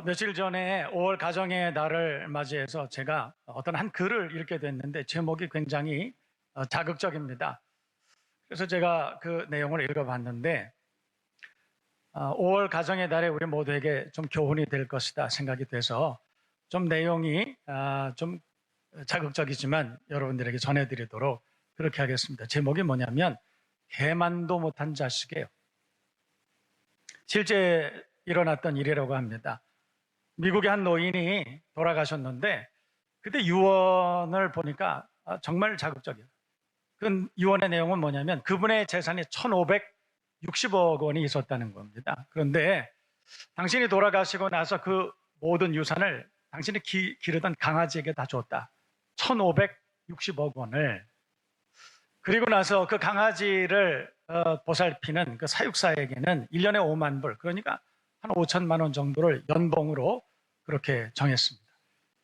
며칠 전에 5월 가정의 날을 맞이해서 제가 어떤 한 글을 읽게 됐는데 제목이 굉장히 자극적입니다. 그래서 제가 그 내용을 읽어봤는데 5월 가정의 날에 우리 모두에게 좀 교훈이 될 것이다 생각이 돼서 좀 내용이 좀 자극적이지만 여러분들에게 전해드리도록 그렇게 하겠습니다. 제목이 뭐냐면 개만도 못한 자식이에요. 실제 일어났던 일이라고 합니다. 미국의 한 노인이 돌아가셨는데 그때 유언을 보니까 정말 자극적이에요. 그 유언의 내용은 뭐냐면 그분의 재산이 1,560억 원이 있었다는 겁니다. 그런데 당신이 돌아가시고 나서 그 모든 유산을 당신이 기르던 강아지에게 다 줬다. 1,560억 원을. 그리고 나서 그 강아지를 보살피는 그 사육사에게는 1년에 5만 불, 그러니까 한 5천만 원 정도를 연봉으로 그렇게 정했습니다.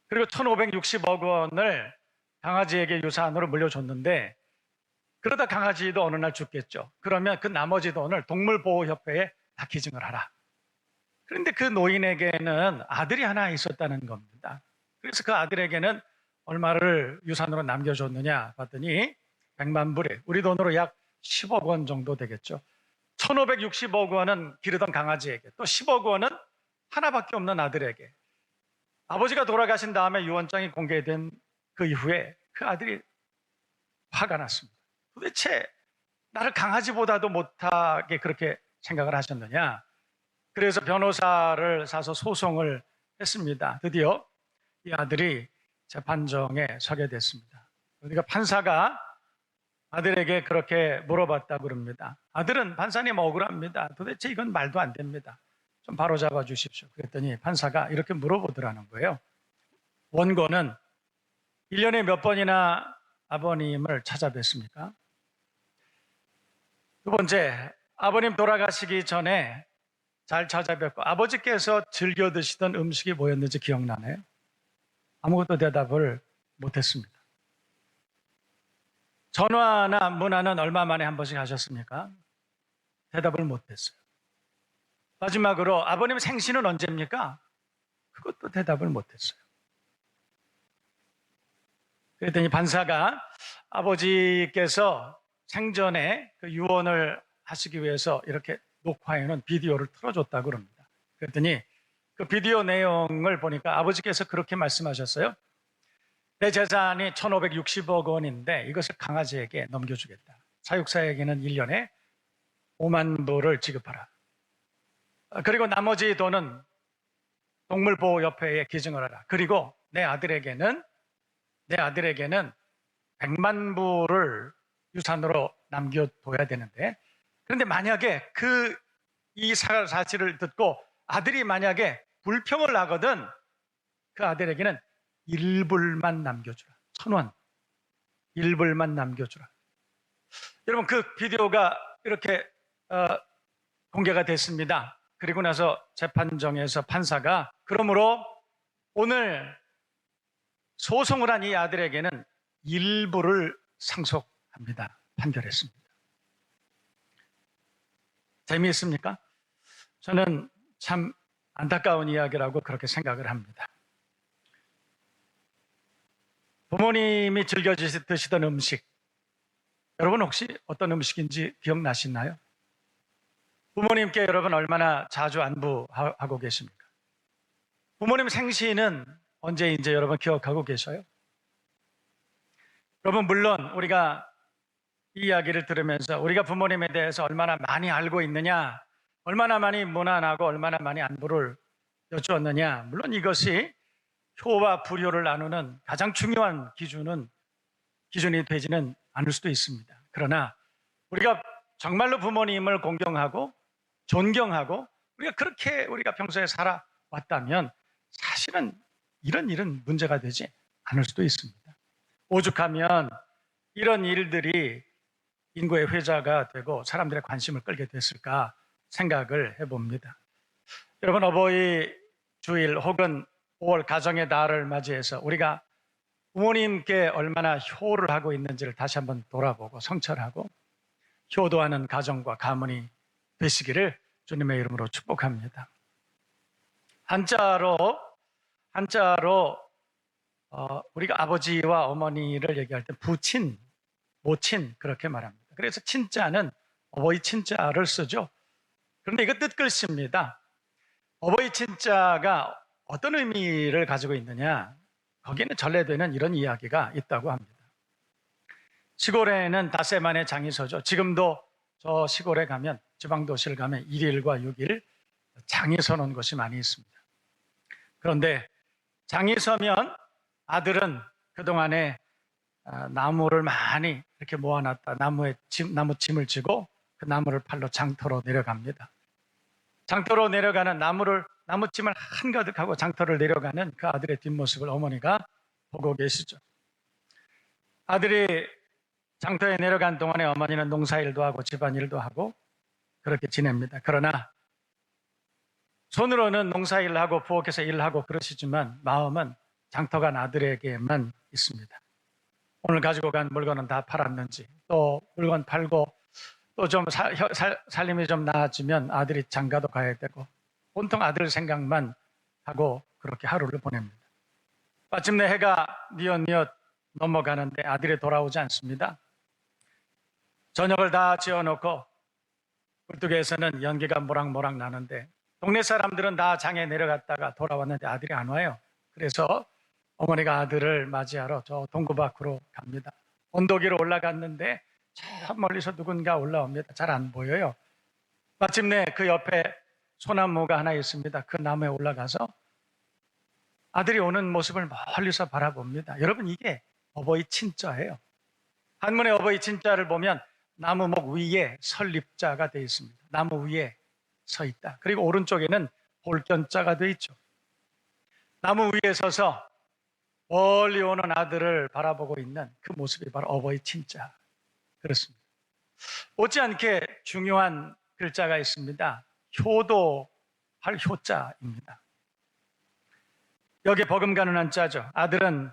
그리고 1,560억 원을 강아지에게 유산으로 물려줬는데 그러다 강아지도 어느 날 죽겠죠. 그러면 그 나머지 돈을 동물보호협회에 다 기증을 하라. 그런데 그 노인에게는 아들이 하나 있었다는 겁니다. 그래서 그 아들에게는 얼마를 유산으로 남겨줬느냐 봤더니 100만 불에 우리 돈으로 약 10억 원 정도 되겠죠. 1,560억 원은 기르던 강아지에게, 또 10억 원은 하나밖에 없는 아들에게. 아버지가 돌아가신 다음에 유언장이 공개된 그 이후에 그 아들이 화가 났습니다. 도대체 나를 강아지보다도 못하게 그렇게 생각을 하셨느냐. 그래서 변호사를 사서 소송을 했습니다. 드디어 이 아들이 재판정에 서게 됐습니다. 그러니까 판사가 아들에게 그렇게 물어봤다고 그럽니다. 아들은 판사님 억울합니다. 도대체 이건 말도 안 됩니다. 좀 바로잡아 주십시오. 그랬더니 판사가 이렇게 물어보더라는 거예요. 원고는 1년에 몇 번이나 아버님을 찾아뵀습니까? 두 번째, 아버님 돌아가시기 전에 잘 찾아뵙고 아버지께서 즐겨 드시던 음식이 뭐였는지 기억나나요? 아무것도 대답을 못했습니다. 전화나 문화는 얼마 만에 한 번씩 하셨습니까? 대답을 못했어요. 마지막으로 아버님 생신은 언제입니까? 그것도 대답을 못했어요. 그랬더니 판사가 아버지께서 생전에 그 유언을 하시기 위해서 이렇게 녹화해놓은 비디오를 틀어줬다고 그럽니다. 그랬더니 그 비디오 내용을 보니까 아버지께서 그렇게 말씀하셨어요. 내 재산이 1,560억 원인데 이것을 강아지에게 넘겨주겠다. 사육사에게는 1년에 5만 불을 지급하라. 그리고 나머지 돈은 동물보호협회에 기증을 하라. 그리고 내 아들에게는 100만 불을 유산으로 남겨둬야 되는데, 그런데 만약에 이 사실을 듣고 아들이 만약에 불평을 하거든 그 아들에게는 1불만 남겨주라. 1,000원. 1불만 남겨주라. 여러분, 그 비디오가 이렇게 공개가 됐습니다. 그리고 나서 재판정에서 판사가 그러므로 오늘 소송을 한 이 아들에게는 1불을 상속합니다. 판결했습니다. 재미있습니까? 저는 참 안타까운 이야기라고 그렇게 생각을 합니다. 부모님이 즐겨 드시던 음식, 여러분 혹시 어떤 음식인지 기억나시나요? 부모님께 여러분 얼마나 자주 안부하고 계십니까? 부모님 생신은 언제인지 여러분 기억하고 계셔요? 여러분, 물론 우리가 이 이야기를 들으면서 우리가 부모님에 대해서 얼마나 많이 알고 있느냐, 얼마나 많이 무난하고 얼마나 많이 안부를 여쭈었느냐, 물론 이것이 효와 불효를 나누는 가장 중요한 기준이 되지는 않을 수도 있습니다. 그러나 우리가 정말로 부모님을 공경하고 존경하고 우리가 평소에 살아왔다면 사실은 이런 일은 문제가 되지 않을 수도 있습니다. 오죽하면 이런 일들이 인구의 회자가 되고 사람들의 관심을 끌게 됐을까 생각을 해봅니다. 여러분, 어버이 주일 혹은 5월 가정의 날을 맞이해서 우리가 부모님께 얼마나 효를 하고 있는지를 다시 한번 돌아보고 성찰하고 효도하는 가정과 가문이 되시기를 주님의 이름으로 축복합니다. 한자로 우리가 아버지와 어머니를 얘기할 때 부친, 모친 그렇게 말합니다. 그래서 친자는 어버이 친자를 쓰죠. 그런데 이거 뜻글씨입니다. 어버이 친자가 어떤 의미를 가지고 있느냐? 거기는 전래되는 이런 이야기가 있다고 합니다. 시골에는 닷새만의 장이 서죠. 지금도 저 시골에 가면, 지방도시를 가면 1일과 6일 장이 서는 곳이 많이 있습니다. 그런데 장이 서면 아들은 그동안에 나무를 많이 이렇게 모아놨다. 나무 짐을 지고 그 나무를 팔러 장터로 내려갑니다. 장터로 내려가는 나무짐을 한가득하고 장터를 내려가는 그 아들의 뒷모습을 어머니가 보고 계시죠. 아들이 장터에 내려간 동안에 어머니는 농사일도 하고 집안일도 하고 그렇게 지냅니다. 그러나 손으로는 농사일을 하고 부엌에서 일하고 그러시지만 마음은 장터 간 아들에게만 있습니다. 오늘 가지고 간 물건은 다 팔았는지, 또 물건 팔고 또 좀 살림이 좀 나아지면 아들이 장가도 가야 되고, 온통 아들 생각만 하고 그렇게 하루를 보냅니다. 마침내 해가 뉘엿뉘엿 넘어가는데 아들이 돌아오지 않습니다. 저녁을 다 지어놓고 굴뚝에서는 연기가 모락모락 나는데 동네 사람들은 다 장에 내려갔다가 돌아왔는데 아들이 안 와요. 그래서 어머니가 아들을 맞이하러 저 동구 밖으로 갑니다. 언덕 위로 올라갔는데 저 멀리서 누군가 올라옵니다. 잘 안 보여요. 마침내 그 옆에 소나무가 하나 있습니다. 그 나무에 올라가서 아들이 오는 모습을 멀리서 바라봅니다. 여러분, 이게 어버이 친자예요. 한문의 어버이 친자를 보면 나무목 위에 설립자가 되어 있습니다. 나무 위에 서 있다. 그리고 오른쪽에는 볼견자가 되어 있죠. 나무 위에 서서 멀리 오는 아들을 바라보고 있는 그 모습이 바로 어버이 친자. 그렇습니다. 못지않게 중요한 글자가 있습니다. 효도할 효자입니다. 여기 버금가는 한자죠. 아들은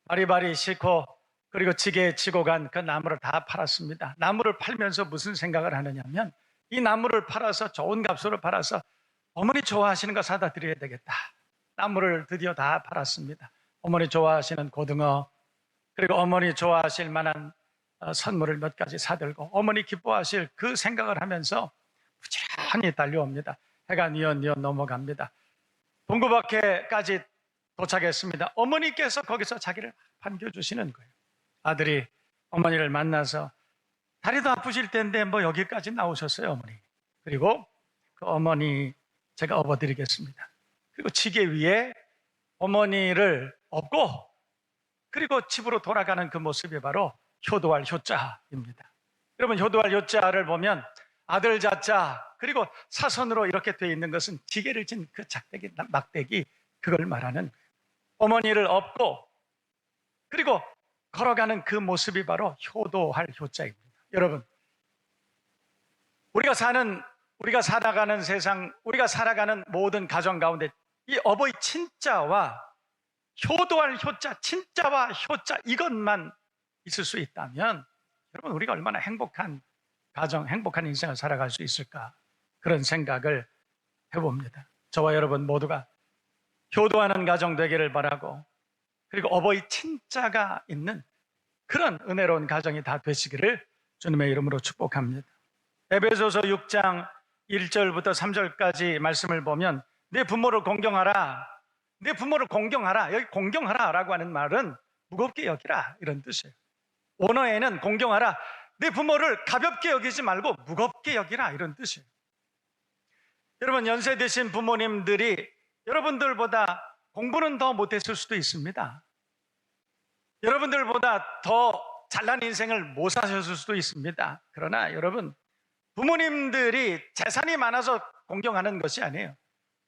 바리바리 싣고 그리고 지게에 치고 간 그 나무를 다 팔았습니다. 나무를 팔면서 무슨 생각을 하느냐면 이 나무를 팔아서 좋은 값으로 팔아서 어머니 좋아하시는 거 사다 드려야 되겠다. 나무를 드디어 다 팔았습니다. 어머니 좋아하시는 고등어, 그리고 어머니 좋아하실 만한 선물을 몇 가지 사들고 어머니 기뻐하실 그 생각을 하면서 부지런히 달려옵니다. 해가 뉘엿뉘엿 넘어갑니다. 동구 밖에까지 도착했습니다. 어머니께서 거기서 자기를 반겨주시는 거예요. 아들이 어머니를 만나서 다리도 아프실 텐데 뭐 여기까지 나오셨어요, 어머니. 그리고 그 어머니 제가 업어드리겠습니다. 그리고 지게 위에 어머니를 업고 그리고 집으로 돌아가는 그 모습이 바로 효도할 효자입니다. 여러분, 효도할 효자를 보면 아들 자자 그리고 사선으로 이렇게 되어 있는 것은 지게를 진 그 작대기 막대기, 그걸 말하는 어머니를 업고 그리고 걸어가는 그 모습이 바로 효도할 효자입니다. 여러분, 우리가 살아가는 세상, 우리가 살아가는 모든 가정 가운데 이 어버이 친자와 효도할 효자, 친자와 효자, 이것만 있을 수 있다면 여러분, 우리가 얼마나 행복한 가정, 행복한 인생을 살아갈 수 있을까, 그런 생각을 해봅니다. 저와 여러분 모두가 효도하는 가정 되기를 바라고, 그리고 어버이 친자가 있는 그런 은혜로운 가정이 다 되시기를 주님의 이름으로 축복합니다. 에베소서 6장 1절부터 3절까지 말씀을 보면 내 부모를 공경하라, 내 부모를 공경하라. 여기 공경하라 라고 하는 말은 무겁게 여기라, 이런 뜻이에요. 원어에는 공경하라, 내 부모를 가볍게 여기지 말고 무겁게 여기라, 이런 뜻이에요. 여러분, 연세 드신 부모님들이 여러분들보다 공부는 더 못했을 수도 있습니다. 여러분들보다 더 잘난 인생을 못 사셨을 수도 있습니다. 그러나 여러분, 부모님들이 재산이 많아서 공경하는 것이 아니에요.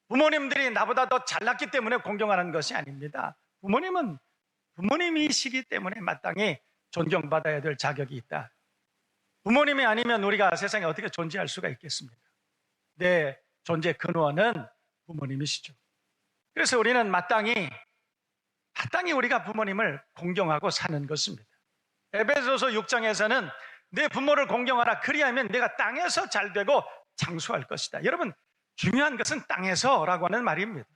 부모님들이 나보다 더 잘났기 때문에 공경하는 것이 아닙니다. 부모님은 부모님이시기 때문에 마땅히 존경받아야 될 자격이 있다. 부모님이 아니면 우리가 세상에 어떻게 존재할 수가 있겠습니까? 내 존재 근원은 부모님이시죠. 그래서 우리는 마땅히 우리가 부모님을 공경하고 사는 것입니다. 에베소서 6장에서는 내 부모를 공경하라, 그리하면 내가 땅에서 잘되고 장수할 것이다. 여러분, 중요한 것은 땅에서라고 하는 말입니다.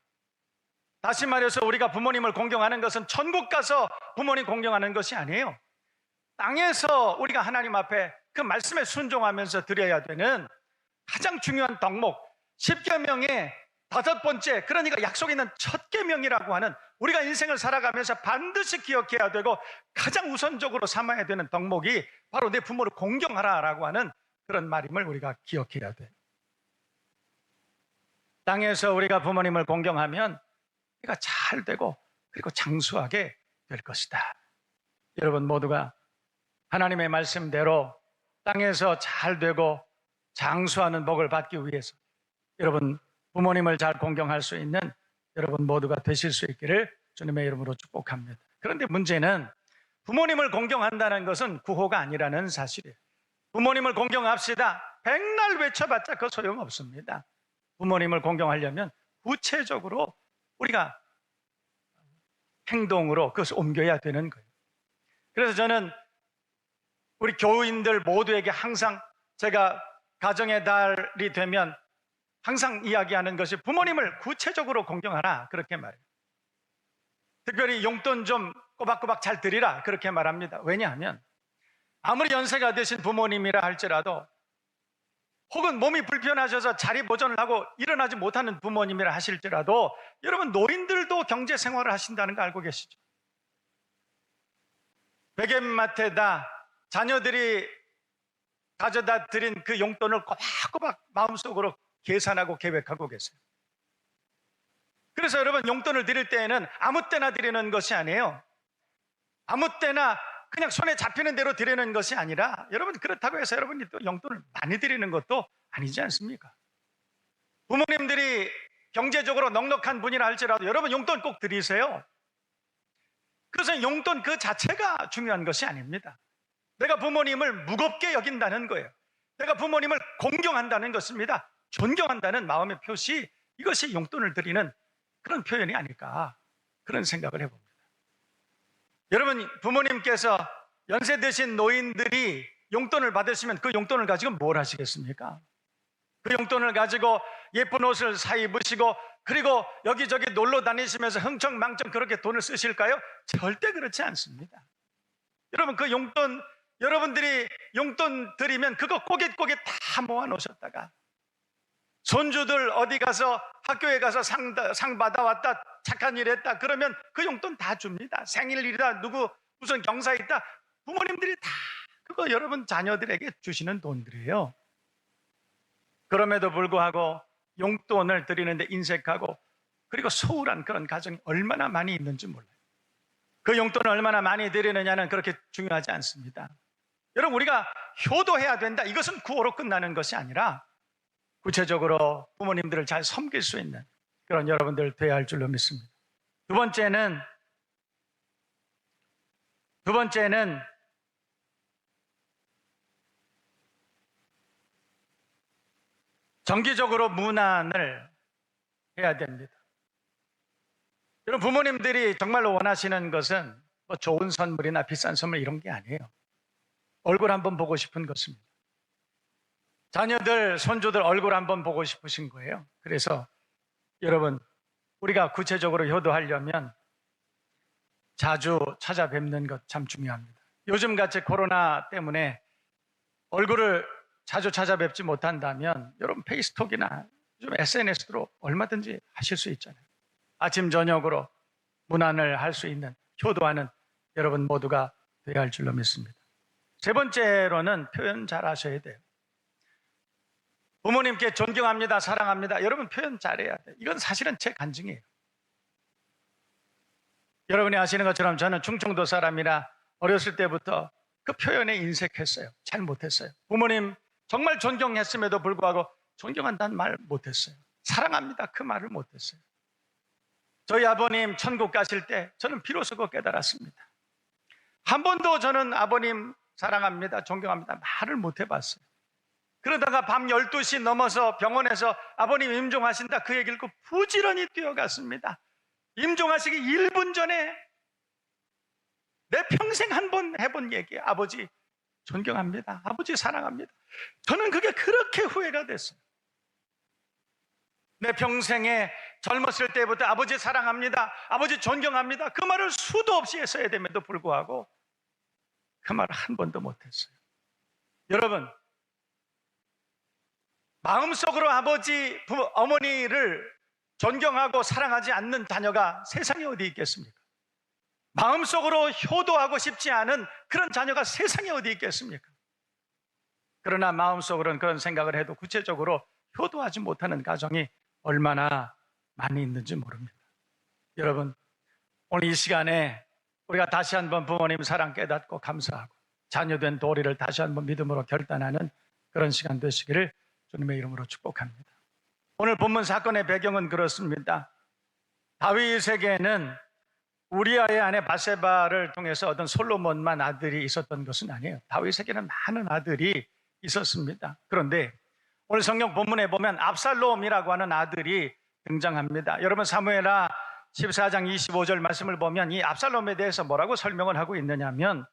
다시 말해서 우리가 부모님을 공경하는 것은 천국 가서 부모님 공경하는 것이 아니에요. 땅에서 우리가 하나님 앞에 그 말씀에 순종하면서 드려야 되는 가장 중요한 덕목, 10계명의 5번째, 그러니까 약속에 있는 첫 계명이라고 하는, 우리가 인생을 살아가면서 반드시 기억해야 되고 가장 우선적으로 삼아야 되는 덕목이 바로 내 부모를 공경하라라고 하는 그런 말임을 우리가 기억해야 돼요. 땅에서 우리가 부모님을 공경하면 우리가 잘 되고 그리고 장수하게 될 것이다. 여러분 모두가 하나님의 말씀대로 땅에서 잘 되고 장수하는 복을 받기 위해서 여러분 부모님을 잘 공경할 수 있는 여러분 모두가 되실 수 있기를 주님의 이름으로 축복합니다. 그런데 문제는 부모님을 공경한다는 것은 구호가 아니라는 사실이에요. 부모님을 공경합시다, 백날 외쳐봤자 그 소용없습니다. 부모님을 공경하려면 구체적으로 우리가 행동으로 그것을 옮겨야 되는 거예요. 그래서 저는 우리 교우인들 모두에게 항상, 제가 가정의 달이 되면 항상 이야기하는 것이 부모님을 구체적으로 공경하라, 그렇게 말해요. 특별히 용돈 좀 꼬박꼬박 잘 드리라, 그렇게 말합니다. 왜냐하면 아무리 연세가 되신 부모님이라 할지라도, 혹은 몸이 불편하셔서 자리 보존을 하고 일어나지 못하는 부모님이라 하실지라도, 여러분 노인들도 경제 생활을 하신다는 거 알고 계시죠? 베갯마트에다 자녀들이 가져다 드린 그 용돈을 꼬박꼬박 마음속으로 계산하고 계획하고 계세요. 그래서 여러분 용돈을 드릴 때에는 아무 때나 드리는 것이 아니에요. 아무 때나 그냥 손에 잡히는 대로 드리는 것이 아니라, 여러분 그렇다고 해서 여러분이 또 용돈을 많이 드리는 것도 아니지 않습니까? 부모님들이 경제적으로 넉넉한 분이라 할지라도 여러분 용돈 꼭 드리세요. 그래서 용돈 그 자체가 중요한 것이 아닙니다. 내가 부모님을 무겁게 여긴다는 거예요. 내가 부모님을 공경한다는 것입니다. 존경한다는 마음의 표시, 이것이 용돈을 드리는 그런 표현이 아닐까, 그런 생각을 해봅니다. 여러분 부모님께서 연세 드신 노인들이 용돈을 받으시면 그 용돈을 가지고 뭘 하시겠습니까? 그 용돈을 가지고 예쁜 옷을 사 입으시고 그리고 여기저기 놀러 다니시면서 흥청망청 그렇게 돈을 쓰실까요? 절대 그렇지 않습니다. 여러분 그 용돈, 여러분들이 용돈 드리면 그거 꼬깃꼬깃 다 모아 놓으셨다가 손주들 어디 가서 학교에 가서 상 받아왔다, 착한 일 했다 그러면 그 용돈 다 줍니다. 생일이다, 누구 무슨 경사 있다, 부모님들이 다 그거 여러분 자녀들에게 주시는 돈들이에요. 그럼에도 불구하고 용돈을 드리는데 인색하고 그리고 소홀한 그런 가정이 얼마나 많이 있는지 몰라요. 그 용돈을 얼마나 많이 드리느냐는 그렇게 중요하지 않습니다. 여러분 우리가 효도해야 된다, 이것은 구호로 끝나는 것이 아니라 구체적으로 부모님들을 잘 섬길 수 있는 그런 여러분들 되어야 할 줄로 믿습니다. 두 번째는 정기적으로 문안을 해야 됩니다. 여러분 부모님들이 정말로 원하시는 것은 뭐 좋은 선물이나 비싼 선물 이런 게 아니에요. 얼굴 한번 보고 싶은 것입니다. 자녀들, 손주들 얼굴 한번 보고 싶으신 거예요. 그래서 여러분 우리가 구체적으로 효도하려면 자주 찾아뵙는 것 참 중요합니다. 요즘같이 코로나 때문에 얼굴을 자주 찾아뵙지 못한다면 여러분 페이스톡이나 좀 SNS로 얼마든지 하실 수 있잖아요. 아침 저녁으로 문안을 할 수 있는, 효도하는 여러분 모두가 되어야 할 줄로 믿습니다. 세 번째로는 표현 잘 하셔야 돼요. 부모님께 존경합니다, 사랑합니다, 여러분 표현 잘해야 돼요. 이건 사실은 제 간증이에요. 여러분이 아시는 것처럼 저는 충청도 사람이라 어렸을 때부터 그 표현에 인색했어요. 잘 못했어요. 부모님 정말 존경했음에도 불구하고 존경한다는 말 못했어요. 사랑합니다, 그 말을 못했어요. 저희 아버님 천국 가실 때 저는 비로소 그거 깨달았습니다. 한 번도 저는 아버님 사랑합니다, 존경합니다 말을 못 해봤어요. 그러다가 밤 12시 넘어서 병원에서 아버님 임종하신다 그 얘기를 듣고 부지런히 뛰어갔습니다. 임종하시기 1분 전에 내 평생 한 번 해본 얘기예요. 아버지 존경합니다, 아버지 사랑합니다. 저는 그게 그렇게 후회가 됐어요. 내 평생에 젊었을 때부터 아버지 사랑합니다, 아버지 존경합니다, 그 말을 수도 없이 했어야 됨에도 불구하고 그 말을 한 번도 못했어요. 여러분, 마음속으로 아버지, 어머니를 존경하고 사랑하지 않는 자녀가 세상에 어디 있겠습니까? 마음속으로 효도하고 싶지 않은 그런 자녀가 세상에 어디 있겠습니까? 그러나 마음속으로는 그런 생각을 해도 구체적으로 효도하지 못하는 가정이 얼마나 많이 있는지 모릅니다. 여러분, 오늘 이 시간에 우리가 다시 한번 부모님 사랑 깨닫고 감사하고 자녀된 도리를 다시 한번 믿음으로 결단하는 그런 시간 되시기를 주님의 이름으로 축복합니다. 오늘 본문 사건의 배경은 그렇습니다. 다윗에게는 우리아의 아내 바세바를 통해서 얻은 솔로몬만 아들이 있었던 것은 아니에요. 다윗에게는 많은 아들이 있었습니다. 그런데 오늘 성경 본문에 보면 압살롬이라고 하는 아들이 등장합니다. 여러분, 사무엘하 14장 25절 말씀을 보면 이 압살롬에 대해서 뭐라고 설명을 하고 있느냐면,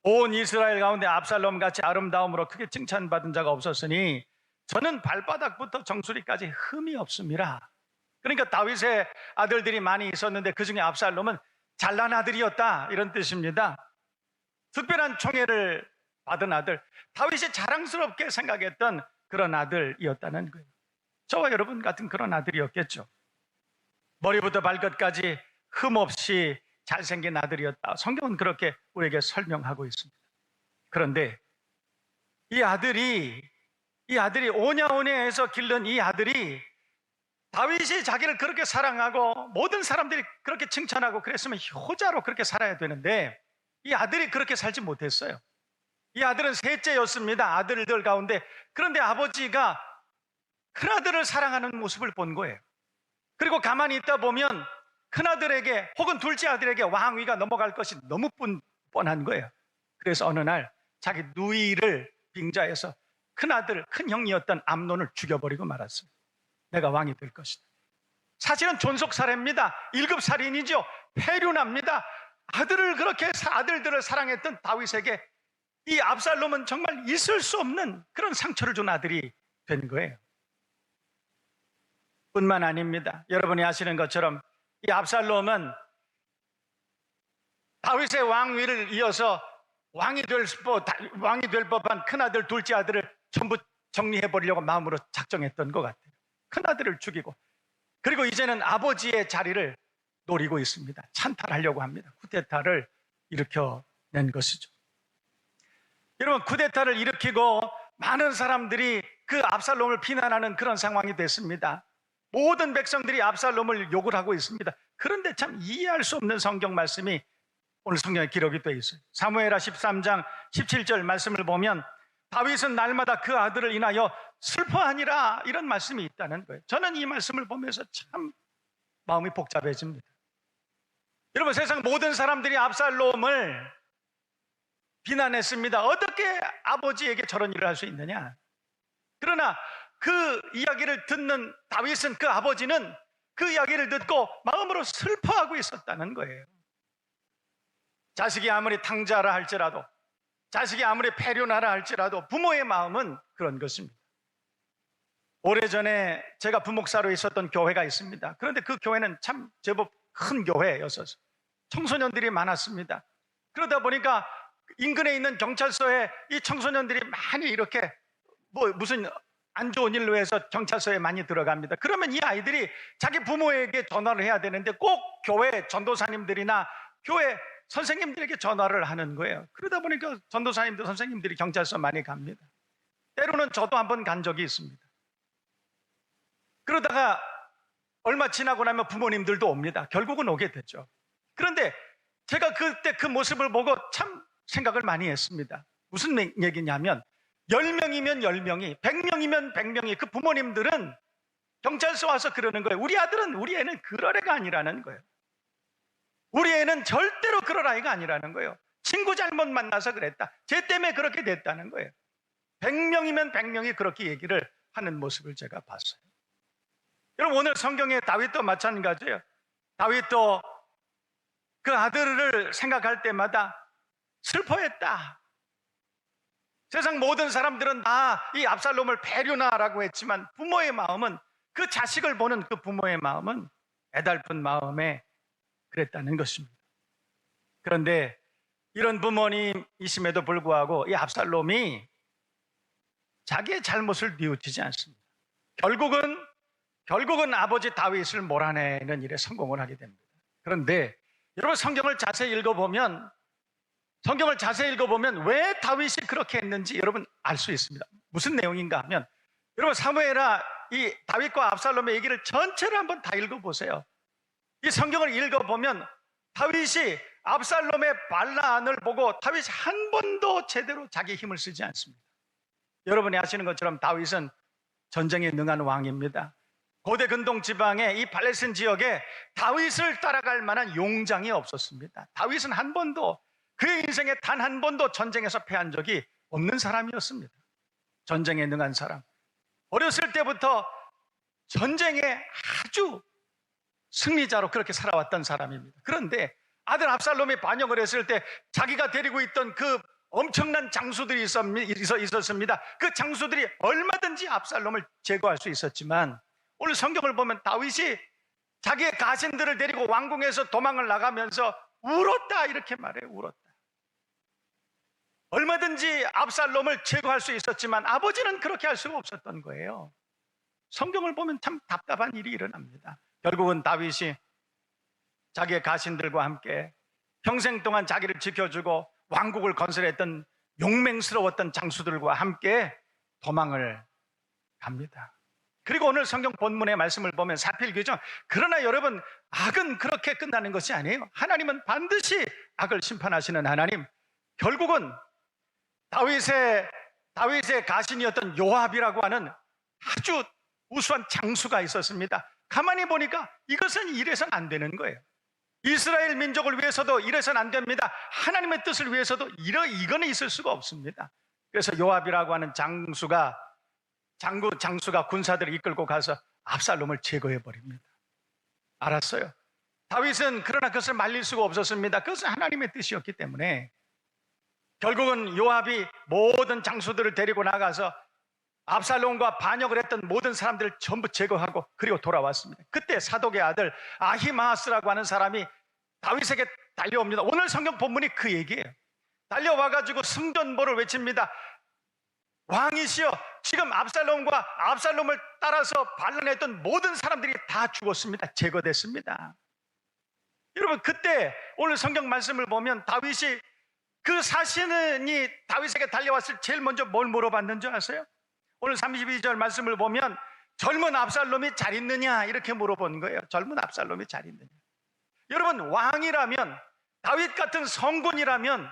온 이스라엘 가운데 압살롬 같이 아름다움으로 크게 칭찬받은 자가 없었으니 저는 발바닥부터 정수리까지 흠이 없습니다. 그러니까 다윗의 아들들이 많이 있었는데 그 중에 압살롬은 잘난 아들이었다, 이런 뜻입니다. 특별한 총애를 받은 아들, 다윗이 자랑스럽게 생각했던 그런 아들이었다는 거예요. 저와 여러분 같은 그런 아들이었겠죠. 머리부터 발끝까지 흠없이 잘생긴 아들이었다, 성경은 그렇게 우리에게 설명하고 있습니다. 그런데 이 아들이 오냐오냐에서 길른 이 아들이 다윗이 자기를 그렇게 사랑하고 모든 사람들이 그렇게 칭찬하고 그랬으면 효자로 그렇게 살아야 되는데 이 아들이 그렇게 살지 못했어요. 이 아들은 셋째였습니다, 아들들 가운데. 그런데 아버지가 큰아들을 사랑하는 모습을 본 거예요. 그리고 가만히 있다 보면 큰아들에게 혹은 둘째 아들에게 왕위가 넘어갈 것이 너무 뻔한 거예요. 그래서 어느 날 자기 누이를 빙자해서 큰아들, 큰형이었던 암논을 죽여버리고 말았어요. 내가 왕이 될 것이다. 사실은 존속살해입니다. 1급 살인이죠. 폐륜합니다. 아들들을 사랑했던 다윗에게 이 압살롬은 정말 있을 수 없는 그런 상처를 준 아들이 된 거예요. 뿐만 아닙니다. 여러분이 아시는 것처럼 이 압살롬은 다윗의 왕위를 이어서 왕이 될 법한 큰아들, 둘째 아들을 전부 정리해버리려고 마음으로 작정했던 것 같아요. 큰아들을 죽이고, 그리고 이제는 아버지의 자리를 노리고 있습니다. 찬탈하려고 합니다. 쿠데타를 일으켜낸 것이죠. 여러분, 쿠데타를 일으키고 많은 사람들이 그 압살롬을 비난하는 그런 상황이 됐습니다. 모든 백성들이 압살롬을 욕을 하고 있습니다. 그런데 참 이해할 수 없는 성경 말씀이 오늘 성경에 기록이 되어 있어요. 사무엘하 13장 17절 말씀을 보면 다윗은 날마다 그 아들을 인하여 슬퍼하니라, 이런 말씀이 있다는 거예요. 저는 이 말씀을 보면서 참 마음이 복잡해집니다. 여러분, 세상 모든 사람들이 압살롬을 비난했습니다. 어떻게 아버지에게 저런 일을 할 수 있느냐. 그러나 그 이야기를 듣는 다윗은, 그 아버지는 그 이야기를 듣고 마음으로 슬퍼하고 있었다는 거예요. 자식이 아무리 탕자라 할지라도, 자식이 아무리 폐륜하라 할지라도 부모의 마음은 그런 것입니다. 오래전에 제가 부목사로 있었던 교회가 있습니다. 그런데 그 교회는 참 제법 큰 교회였어서 청소년들이 많았습니다. 그러다 보니까 인근에 있는 경찰서에 이 청소년들이 많이 이렇게 무슨 안 좋은 일로 해서 경찰서에 많이 들어갑니다. 그러면 이 아이들이 자기 부모에게 전화를 해야 되는데 꼭 교회 전도사님들이나 교회 선생님들에게 전화를 하는 거예요. 그러다 보니까 전도사님들, 선생님들이 경찰서 많이 갑니다. 때로는 저도 한번 간 적이 있습니다. 그러다가 얼마 지나고 나면 부모님들도 옵니다. 결국은 오게 되죠. 그런데 제가 그때 그 모습을 보고 참 생각을 많이 했습니다. 무슨 얘기냐면 10명이면 10명이, 100명이면 100명이, 그 부모님들은 경찰서 와서 그러는 거예요. 우리 애는 그럴 애가 아니라는 거예요. 우리 애는 절대로 그럴 아이가 아니라는 거예요. 친구 잘못 만나서 그랬다, 쟤 때문에 그렇게 됐다는 거예요. 100명이면 100명이 그렇게 얘기를 하는 모습을 제가 봤어요. 여러분, 오늘 성경의 다윗도 마찬가지예요. 다윗도 그 아들을 생각할 때마다 슬퍼했다. 세상 모든 사람들은 다 이 압살롬을 폐륜하라고 했지만 부모의 마음은 그 자식을 보는 그 부모의 마음은 애달픈 마음에 그랬다는 것입니다. 그런데 이런 부모님이심에도 불구하고 이 압살롬이 자기의 잘못을 뉘우치지 않습니다. 결국은 아버지 다윗을 몰아내는 일에 성공을 하게 됩니다. 그런데 여러분 성경을 자세히 읽어보면 왜 다윗이 그렇게 했는지 여러분 알 수 있습니다. 무슨 내용인가 하면 여러분 사무엘하 이 다윗과 압살롬의 얘기를 전체를 한번 다 읽어보세요. 이 성경을 읽어보면 다윗이 압살롬의 반란을 보고 다윗이 한 번도 제대로 자기 힘을 쓰지 않습니다. 여러분이 아시는 것처럼 다윗은 전쟁에 능한 왕입니다. 고대 근동 지방의 이 팔레스틴 지역에 다윗을 따라갈 만한 용장이 없었습니다. 다윗은 한 번도 그의 인생에 단 한 번도 전쟁에서 패한 적이 없는 사람이었습니다. 전쟁에 능한 사람. 어렸을 때부터 전쟁에 아주 승리자로 그렇게 살아왔던 사람입니다. 그런데 아들 압살롬이 반역을 했을 때 자기가 데리고 있던 그 엄청난 장수들이 있었습니다. 그 장수들이 얼마든지 압살롬을 제거할 수 있었지만 오늘 성경을 보면 다윗이 자기의 가신들을 데리고 왕궁에서 도망을 나가면서 울었다 이렇게 말해요. 울었다. 얼마든지 압살롬을 제거할 수 있었지만 아버지는 그렇게 할 수가 없었던 거예요. 성경을 보면 참 답답한 일이 일어납니다. 결국은 다윗이 자기의 가신들과 함께 평생 동안 자기를 지켜주고 왕국을 건설했던 용맹스러웠던 장수들과 함께 도망을 갑니다. 그리고 오늘 성경 본문의 말씀을 보면 사필귀정. 그러나 여러분 악은 그렇게 끝나는 것이 아니에요. 하나님은 반드시 악을 심판하시는 하나님. 결국은 다윗의 가신이었던 요압이라고 하는 아주 우수한 장수가 있었습니다. 가만히 보니까 이것은 이래서는 안 되는 거예요. 이스라엘 민족을 위해서도 이래서는 안 됩니다. 하나님의 뜻을 위해서도 이거는 있을 수가 없습니다. 그래서 요압이라고 하는 장수가 군사들을 이끌고 가서 압살롬을 제거해 버립니다. 알았어요. 다윗은 그러나 그것을 말릴 수가 없었습니다. 그것은 하나님의 뜻이었기 때문에 결국은 요압이 모든 장수들을 데리고 나가서 압살롬과 반역을 했던 모든 사람들을 전부 제거하고 그리고 돌아왔습니다. 그때 사독의 아들 아히마아스라고 하는 사람이 다윗에게 달려옵니다. 오늘 성경 본문이 그 얘기예요. 달려와가지고 승전보를 외칩니다. 왕이시여, 지금 압살롬을 따라서 반란했던 모든 사람들이 다 죽었습니다. 제거됐습니다. 여러분 그때 오늘 성경 말씀을 보면 다윗이 그 사신이 다윗에게 달려왔을 때 제일 먼저 뭘 물어봤는 줄 아세요? 오늘 32절 말씀을 보면 젊은 압살롬이 잘 있느냐 이렇게 물어본 거예요. 젊은 압살롬이 잘 있느냐. 여러분 왕이라면, 다윗 같은 성군이라면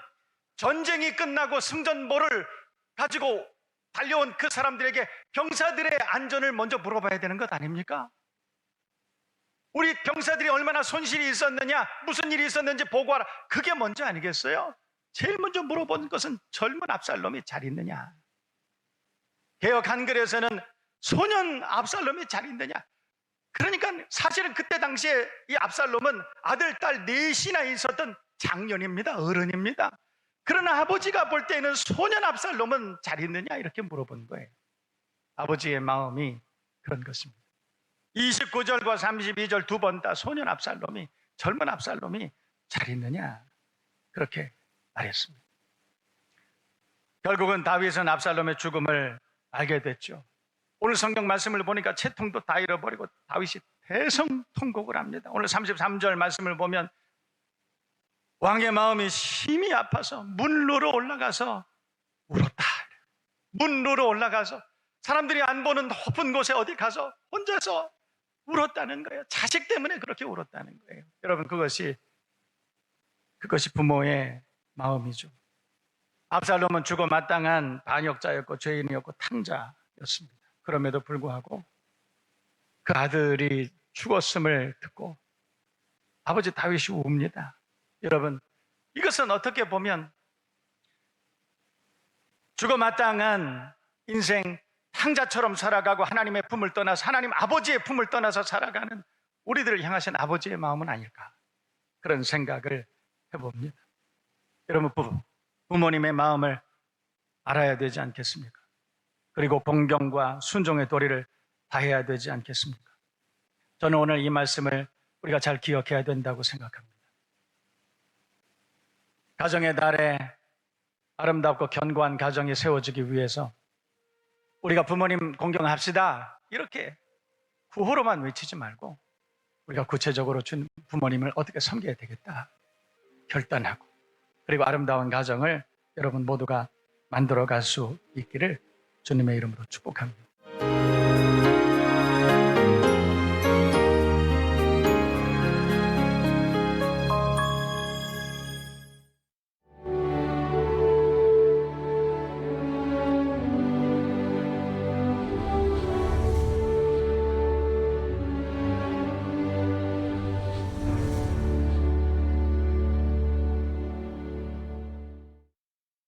전쟁이 끝나고 승전보를 가지고 달려온 그 사람들에게 병사들의 안전을 먼저 물어봐야 되는 것 아닙니까? 우리 병사들이 얼마나 손실이 있었느냐, 무슨 일이 있었는지 보고하라. 그게 먼저 아니겠어요? 제일 먼저 물어본 것은 젊은 압살롬이 잘 있느냐. 개역 한글에서는 소년 압살롬이 잘 있느냐. 그러니까 사실은 그때 당시에 이 압살롬은 아들, 딸 넷이나 있었던 장년입니다. 어른입니다. 그러나 아버지가 볼 때는 소년 압살롬은 잘 있느냐 이렇게 물어본 거예요. 아버지의 마음이 그런 것입니다. 29절과 32절 두 번 다 소년 압살롬이, 젊은 압살롬이 잘 있느냐 그렇게 말했습니다. 결국은 다윗은 압살롬의 죽음을 알게 됐죠. 오늘 성경 말씀을 보니까 채통도 다 잃어버리고 다윗이 대성통곡을 합니다. 오늘 33절 말씀을 보면 왕의 마음이 심히 아파서 문로로 올라가서 울었다. 문로로 올라가서 사람들이 안 보는 높은 곳에 어디 가서 혼자서 울었다는 거예요. 자식 때문에 그렇게 울었다는 거예요. 여러분 그것이 부모의 마음이죠. 압살롬은 죽어 마땅한 반역자였고 죄인이었고 탕자였습니다. 그럼에도 불구하고 그 아들이 죽었음을 듣고 아버지 다윗이 웁니다. 여러분 이것은 어떻게 보면 죽어 마땅한 인생, 탕자처럼 살아가고 하나님의 품을 떠나서, 하나님 아버지의 품을 떠나서 살아가는 우리들을 향하신 아버지의 마음은 아닐까, 그런 생각을 해봅니다. 여러분 부모님의 마음을 알아야 되지 않겠습니까? 그리고 공경과 순종의 도리를 다해야 되지 않겠습니까? 저는 오늘 이 말씀을 우리가 잘 기억해야 된다고 생각합니다. 가정의 달에 아름답고 견고한 가정이 세워지기 위해서 우리가 부모님 공경합시다 이렇게 구호로만 외치지 말고 우리가 구체적으로 부모님을 어떻게 섬겨야 되겠다 결단하고 그리고 아름다운 가정을 여러분 모두가 만들어갈 수 있기를 주님의 이름으로 축복합니다.